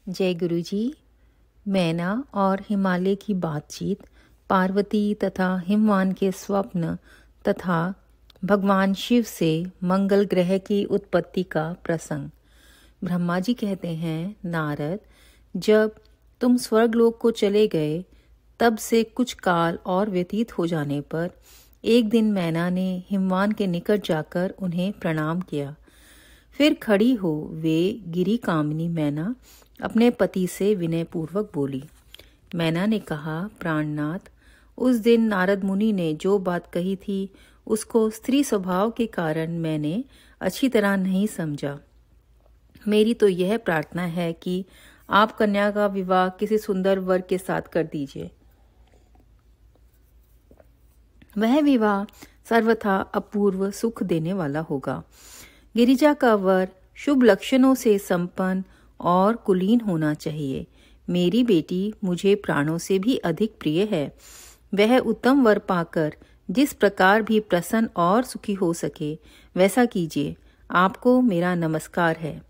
जय गुरु जी। मैना और हिमालय की बातचीत, पार्वती तथा हिमवान के स्वप्न तथा भगवान शिव से मंगल ग्रह की उत्पत्ति का प्रसंग। ब्रह्मा जी कहते हैं, नारद, जब तुम स्वर्गलोक को चले गए तब से कुछ काल और व्यतीत हो जाने पर एक दिन मैना ने हिमवान के निकट जाकर उन्हें प्रणाम किया। फिर खड़ी हो वे गिरी कामिनी मैना अपने पति से विनयपूर्वक बोली। मैना ने कहा, प्राणनाथ, उस दिन नारद मुनि ने जो बात कही थी उसको स्त्री स्वभाव के कारण मैंने अच्छी तरह नहीं समझा। मेरी तो यह प्रार्थना है कि आप कन्या का विवाह किसी सुंदर वर के साथ कर दीजिए। वह विवाह सर्वथा अपूर्व सुख देने वाला होगा। गिरिजा का वर शुभ लक्षणों से संपन्न और कुलीन होना चाहिए। मेरी बेटी मुझे प्राणों से भी अधिक प्रिय है। वह उत्तम वर पाकर जिस प्रकार भी प्रसन्न और सुखी हो सके वैसा कीजिए। आपको मेरा नमस्कार है।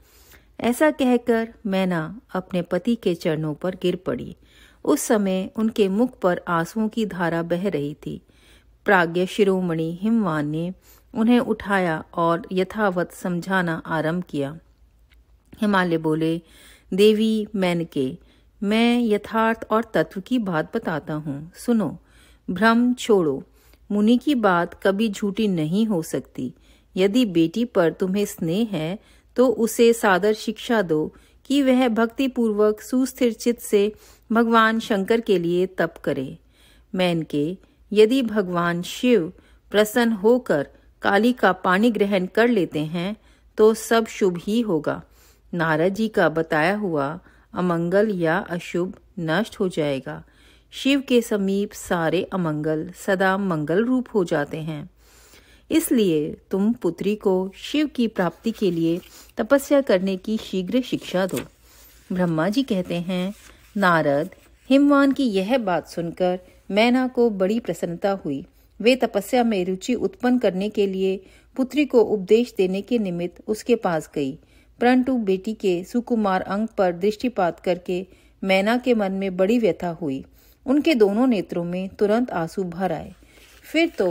ऐसा कहकर मैना अपने पति के चरणों पर गिर पड़ी। उस समय उनके मुख पर आंसुओं की धारा बह रही थी। प्राज्ञ शिरोमणि हिमवान ने उन्हें उठाया और यथावत समझाना आरंभ किया। हिमालय बोले, देवी मेनके, मैं यथार्थ और तत्व की बात बताता हूँ, सुनो। भ्रम छोड़ो। मुनि की बात कभी झूठी नहीं हो सकती। यदि बेटी पर तुम्हें स्नेह है तो उसे सादर शिक्षा दो कि वह भक्ति पूर्वक सुस्थिर चित्त से भगवान शंकर के लिए तप करे। मेनके, यदि भगवान शिव प्रसन्न होकर काली का पानी ग्रहण कर लेते हैं तो सब शुभ ही होगा। नारद जी का बताया हुआ अमंगल या अशुभ नष्ट हो जाएगा। शिव के समीप सारे अमंगल सदा मंगल रूप हो जाते हैं। इसलिए तुम पुत्री को शिव की प्राप्ति के लिए तपस्या करने की शीघ्र शिक्षा दो। ब्रह्मा जी कहते हैं, नारद, हिमवान की यह बात सुनकर मैना को बड़ी प्रसन्नता हुई। वे तपस्या में रुचि उत्पन्न करने के लिए पुत्री को उपदेश देने के निमित्त उसके पास गई, परंतु बेटी के सुकुमार अंग पर दृष्टिपात करके मैना के मन में बड़ी व्यथा हुई। उनके दोनों नेत्रों में तुरंत आंसू भर आए। फिर तो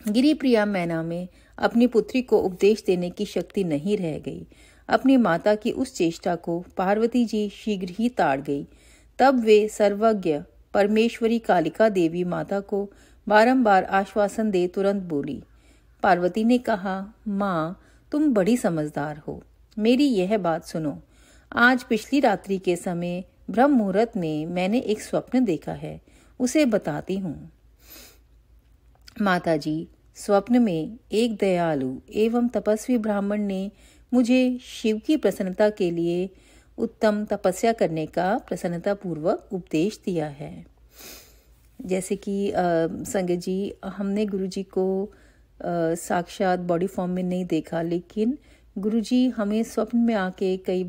गिरिप्रिया मैना में अपनी पुत्री को उपदेश देने की शक्ति नहीं रह गई। अपनी माता की उस चेष्टा को पार्वती जी शीघ्र ही ताड़ गई। तब वे सर्वज्ञ परमेश्वरी कालिका देवी माता को बारंबार आश्वासन दे तुरंत बोली। पार्वती ने कहा, माँ, तुम बड़ी समझदार हो, मेरी यह बात सुनो। आज पिछली रात्रि के समय ब्रह्म मुहूर्त में मैंने एक स्वप्न देखा है, उसे बताती हूँ। माताजी, स्वप्न में एक दयालु एवं तपस्वी ब्राह्मण ने मुझे शिव की प्रसन्नता के लिए उत्तम तपस्या करने का प्रसन्नता पूर्वक उपदेश दिया है। जैसे कि संगत जी, हमने गुरुजी को साक्षात बॉडी फॉर्म में नहीं देखा, लेकिन गुरुजी हमें स्वप्न में आके कई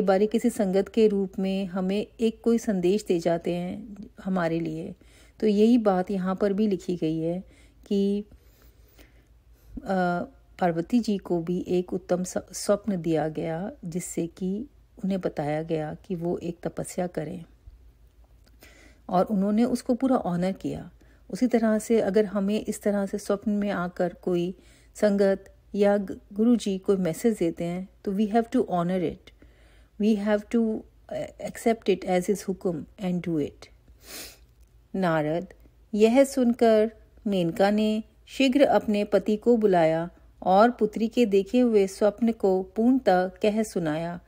बारी किसी संगत के रूप में हमें एक कोई संदेश दे जाते हैं हमारे लिए। तो यही बात यहाँ पर भी लिखी गई है कि पार्वती जी को भी एक उत्तम स्वप्न दिया गया, जिससे कि उन्हें बताया गया कि वो एक तपस्या करें और उन्होंने उसको पूरा ऑनर किया। उसी तरह से अगर हमें इस तरह से स्वप्न में आकर कोई संगत या गुरुजी कोई मैसेज देते हैं तो we have to honour it, we have to accept it as his हुक्म एंड डू इट। नारद, यह सुनकर मेनका ने शीघ्र अपने पति को बुलाया और पुत्री के देखे हुए स्वप्न को पूर्णतः कह सुनाया।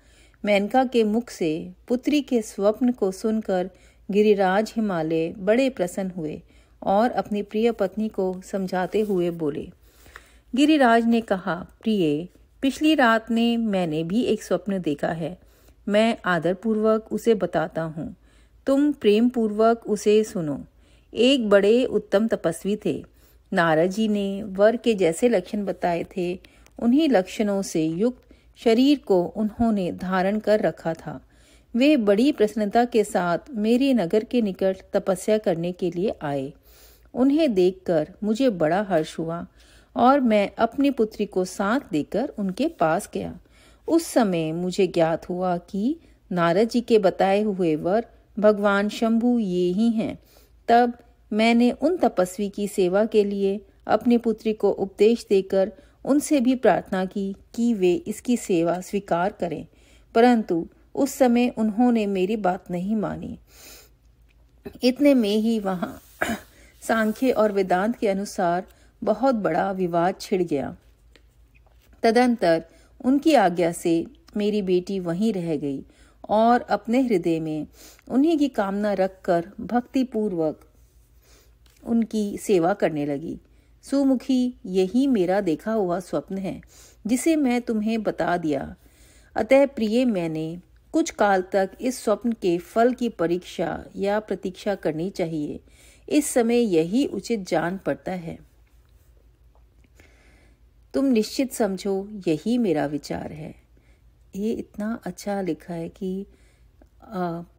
मेनका के मुख से पुत्री के स्वप्न को सुनकर गिरिराज हिमालय बड़े प्रसन्न हुए और अपनी प्रिय पत्नी को समझाते हुए बोले। गिरिराज ने कहा, प्रिय, पिछली रात ने मैंने भी एक स्वप्न देखा है। मैं आदरपूर्वक उसे बताता हूँ, तुम प्रेम पूर्वक उसे सुनो। एक बड़े उत्तम तपस्वी थे। नारद जी ने वर के जैसे लक्षण बताए थे, उन्हीं लक्षणों से युक्त शरीर को उन्होंने धारण कर रखा था। वे बड़ी प्रसन्नता के साथ मेरे नगर के निकट तपस्या करने के लिए आए। उन्हें देखकर मुझे बड़ा हर्ष हुआ और मैं अपनी पुत्री को साथ देकर उनके पास गया। उस समय मुझे ज्ञात हुआ कि नारद जी के बताए हुए वर भगवान शंभु ये ही हैं। तब मैंने उन तपस्वी की सेवा के लिए अपनी पुत्री को उपदेश देकर उनसे भी प्रार्थना की कि वे इसकी सेवा स्वीकार करें, परंतु उस समय उन्होंने मेरी बात नहीं मानी। इतने में ही वहां सांख्य और वेदांत के अनुसार बहुत बड़ा विवाद छिड़ गया। तदंतर उनकी आज्ञा से मेरी बेटी वहीं रह गई और अपने हृदय में उन्हीं की कामना रखकर भक्ति पूर्वक उनकी सेवा करने लगी। सुमुखी, यही मेरा देखा हुआ स्वप्न है जिसे मैं तुम्हें बता दिया। अतः प्रिय, मैंने कुछ काल तक इस स्वप्न के फल की परीक्षा या प्रतीक्षा करनी चाहिए। इस समय यही उचित जान पड़ता है। तुम निश्चित समझो, यही मेरा विचार है। ये इतना अच्छा लिखा है कि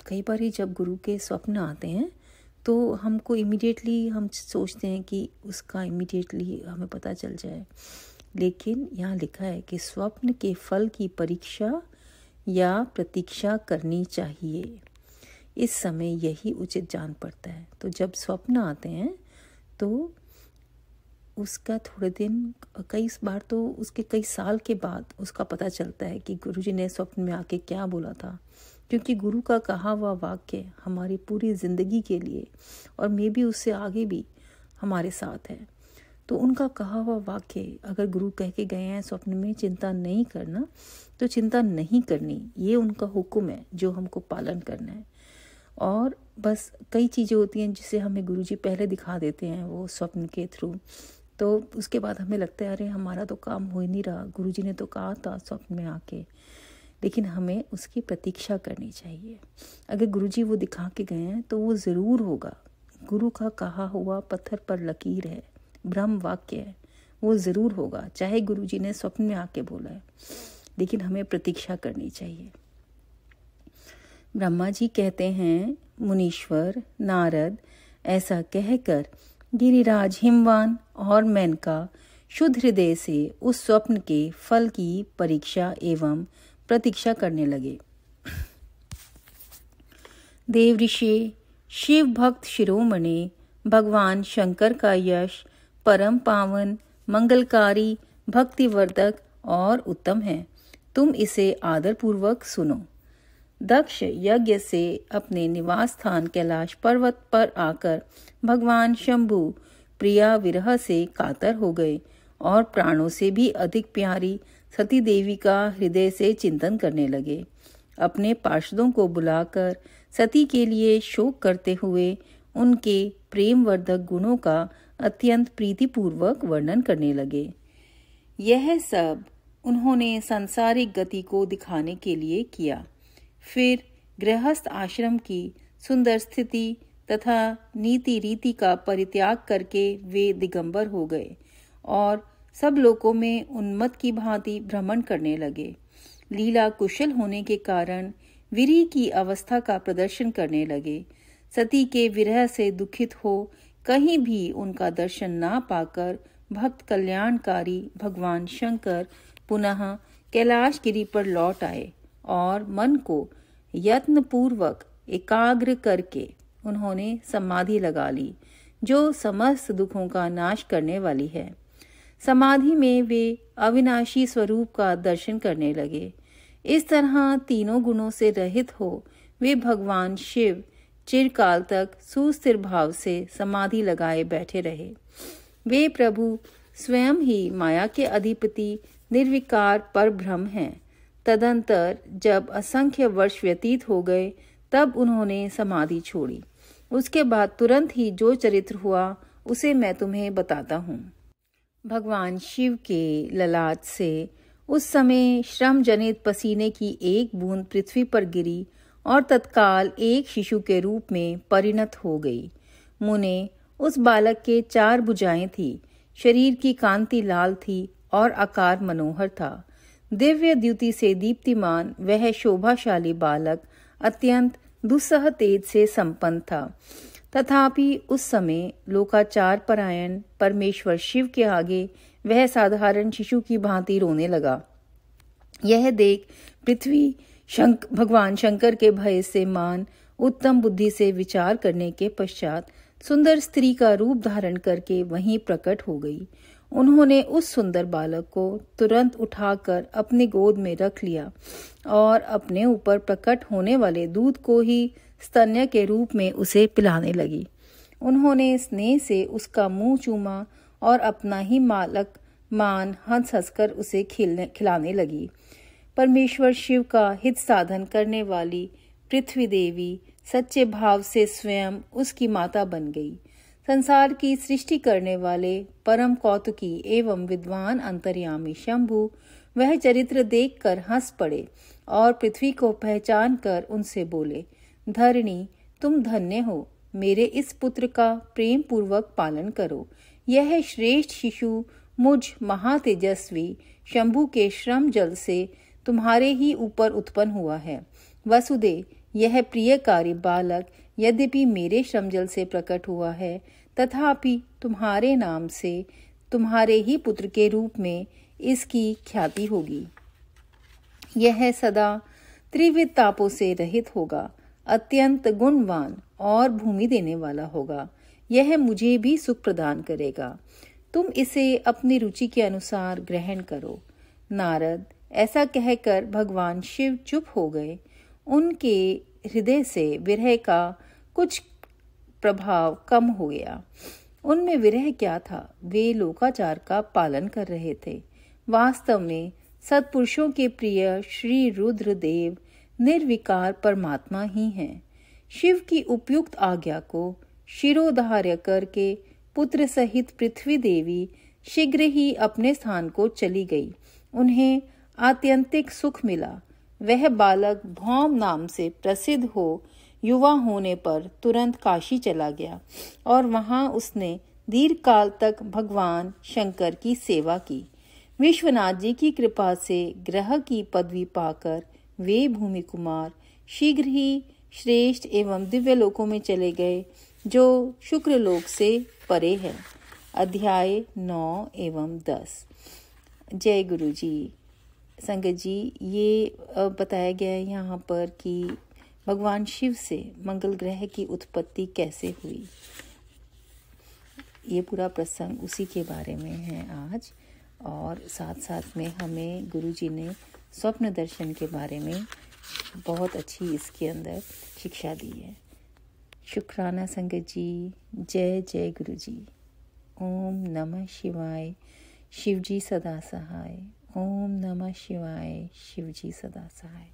कई बार ही जब गुरु के स्वप्न आते हैं तो हमको इमीडिएटली हम सोचते हैं कि उसका इमीडिएटली हमें पता चल जाए, लेकिन यहाँ लिखा है कि स्वप्न के फल की परीक्षा या प्रतीक्षा करनी चाहिए। इस समय यही उचित जान पड़ता है। तो जब स्वप्न आते हैं तो उसका थोड़े दिन, कई बार तो उसके कई साल के बाद उसका पता चलता है कि गुरुजी ने स्वप्न में आके क्या बोला था, क्योंकि गुरु का कहा हुआ वाक्य हमारी पूरी जिंदगी के लिए और मे भी उससे आगे भी हमारे साथ है। तो उनका कहा हुआ वाक्य अगर गुरु कह के गए हैं स्वप्न में चिंता नहीं करना, तो चिंता नहीं करनी, ये उनका हुक्म है जो हमको पालन करना है। और बस कई चीज़ें होती हैं जिसे हमें गुरुजी पहले दिखा देते हैं वो स्वप्न के थ्रू, तो उसके बाद हमें लगता है अरे हमारा तो काम हो ही नहीं रहा, गुरुजी ने तो कहा था स्वप्न में आके, लेकिन हमें उसकी प्रतीक्षा करनी चाहिए। अगर गुरुजी वो दिखा के गए हैं तो वो ज़रूर होगा। गुरु का कहा हुआ पत्थर पर लकीर है, ब्रह्म वाक्य है, वो ज़रूर होगा, चाहे गुरुजी ने स्वप्न में आके बोला है, लेकिन हमें प्रतीक्षा करनी चाहिए। ब्रह्मा जी कहते हैं, मुनीश्वर नारद ऐसा कहकर गिरिराज हिमवान और मेनका शुद्ध हृदय से उस स्वप्न के फल की परीक्षा एवं प्रतीक्षा करने लगे। देव ऋषि शिव भक्त शिरोमणि भगवान शंकर का यश परम पावन, मंगलकारी, भक्तिवर्धक और उत्तम है। तुम इसे आदर पूर्वक सुनो। दक्ष यज्ञ से अपने निवास स्थान कैलाश पर्वत पर आकर भगवान शंभु प्रिया विरह से कातर हो गए और प्राणों से भी अधिक प्यारी सती देवी का हृदय से चिंतन करने लगे। अपने पार्षदों को बुलाकर सती के लिए शोक करते हुए उनके प्रेमवर्धक गुणों का अत्यंत प्रीतिपूर्वक वर्णन करने लगे। यह सब उन्होंने सांसारिक गति को दिखाने के लिए किया। फिर गृहस्थ आश्रम की सुंदर स्थिति तथा नीति रीति का परित्याग करके वे दिगंबर हो गए और सब लोकों में उन्मत्त की भांति भ्रमण करने लगे। लीला कुशल होने के कारण वीरी की अवस्था का प्रदर्शन करने लगे। सती के विरह से दुखित हो कहीं भी उनका दर्शन ना पाकर भक्त कल्याणकारी भगवान शंकर पुनः कैलाश गिरी पर लौट आए और मन को यत्न पूर्वक एकाग्र करके उन्होंने समाधि लगा ली, जो समस्त दुखों का नाश करने वाली है। समाधि में वे अविनाशी स्वरूप का दर्शन करने लगे। इस तरह तीनों गुणों से रहित हो वे भगवान शिव चिरकाल तक सुस्थिर भाव से समाधि लगाए बैठे रहे। वे प्रभु स्वयं ही माया के अधिपति निर्विकार पर ब्रह्म हैं। तदंतर जब असंख्य वर्ष व्यतीत हो गए तब उन्होंने समाधि छोड़ी। उसके बाद तुरंत ही जो चरित्र हुआ उसे मैं तुम्हें बताता हूँ। भगवान शिव के ललाट से उस समय श्रम जनित पसीने की एक बूंद पृथ्वी पर गिरी और तत्काल एक शिशु के रूप में परिणत हो गई। मुने उस बालक के 4 भुजाएं थी, शरीर की कांति लाल थी और आकार मनोहर था। दिव्य द्युति से दीप्तिमान वह शोभाशाली बालक अत्यंत दुस्सह तेज से संपन्न था। तथापि उस समय लोकाचार परायण परमेश्वर शिव के आगे वह साधारण शिशु की भांति रोने लगा। यह देख पृथ्वी भगवान शंकर के भय से मान उत्तम बुद्धि से विचार करने के पश्चात सुंदर स्त्री का रूप धारण करके वहीं प्रकट हो गई। उन्होंने उस सुंदर बालक को तुरंत उठाकर अपनी गोद में रख लिया और अपने ऊपर प्रकट होने वाले दूध को ही स्तन्य के रूप में उसे पिलाने लगी। उन्होंने स्नेह से उसका मुंह चूमा और अपना ही मालक मान हंस हंसकर उसे खिलाने लगी। परमेश्वर शिव का हित साधन करने वाली पृथ्वी देवी सच्चे भाव से स्वयं उसकी माता बन गई। संसार की सृष्टि करने वाले परम कौतुकी एवं विद्वान अंतर्यामी शंभु वह चरित्र देखकर हंस पड़े और पृथ्वी को पहचान कर उनसे बोले, धरणी तुम धन्य हो, मेरे इस पुत्र का प्रेम पूर्वक पालन करो। यह श्रेष्ठ शिशु मुझ महातेजस्वी शंभु के श्रम जल से तुम्हारे ही ऊपर उत्पन्न हुआ है। वसुदेव, यह प्रियकारी बालक यद्यपि मेरे श्रमजल से प्रकट हुआ है, तथापि तुम्हारे नाम से तुम्हारे ही पुत्र के रूप में इसकी ख्याति होगी। यह सदा त्रिविध तापों से रहित होगा, अत्यंत गुणवान और भूमि देने वाला होगा। यह मुझे भी सुख प्रदान करेगा। तुम इसे अपनी रुचि के अनुसार ग्रहण करो। नारद, ऐसा कहकर भगवान शिव चुप हो गए। उनके हृदय से विरह का कुछ प्रभाव कम हो गया। उनमें विरह क्या था, वे लोकाचार का पालन कर रहे थे। वास्तव में सत्पुरुषों के प्रिय श्री रुद्रदेव निर्विकार परमात्मा ही हैं। शिव की उपयुक्त आज्ञा को शिरोधार्य करके पुत्र सहित पृथ्वी देवी शीघ्र ही अपने स्थान को चली गई। उन्हें आत्यंतिक सुख मिला। वह बालक भौम नाम से प्रसिद्ध हो युवा होने पर तुरंत काशी चला गया और वहां उसने दीर्घ काल तक भगवान शंकर की सेवा की। विश्वनाथ जी की कृपा से ग्रह की पदवी पाकर वे भूमि कुमार शीघ्र ही श्रेष्ठ एवं दिव्य लोकों में चले गए, जो शुक्र लोक से परे है। अध्याय 9 एवं 10। जय गुरु जी। संगत जी, ये बताया गया है यहाँ पर कि भगवान शिव से मंगल ग्रह की उत्पत्ति कैसे हुई। ये पूरा प्रसंग उसी के बारे में है आज, और साथ साथ में हमें गुरु जी ने स्वप्न दर्शन के बारे में बहुत अच्छी इसके अंदर शिक्षा दी है। शुक्राना संगत जी। जय जय गुरु जी। ओम नमः शिवाय। शिव जी सदा सहाय। ओम नमः शिवाय। शिव जी सदा सहाय।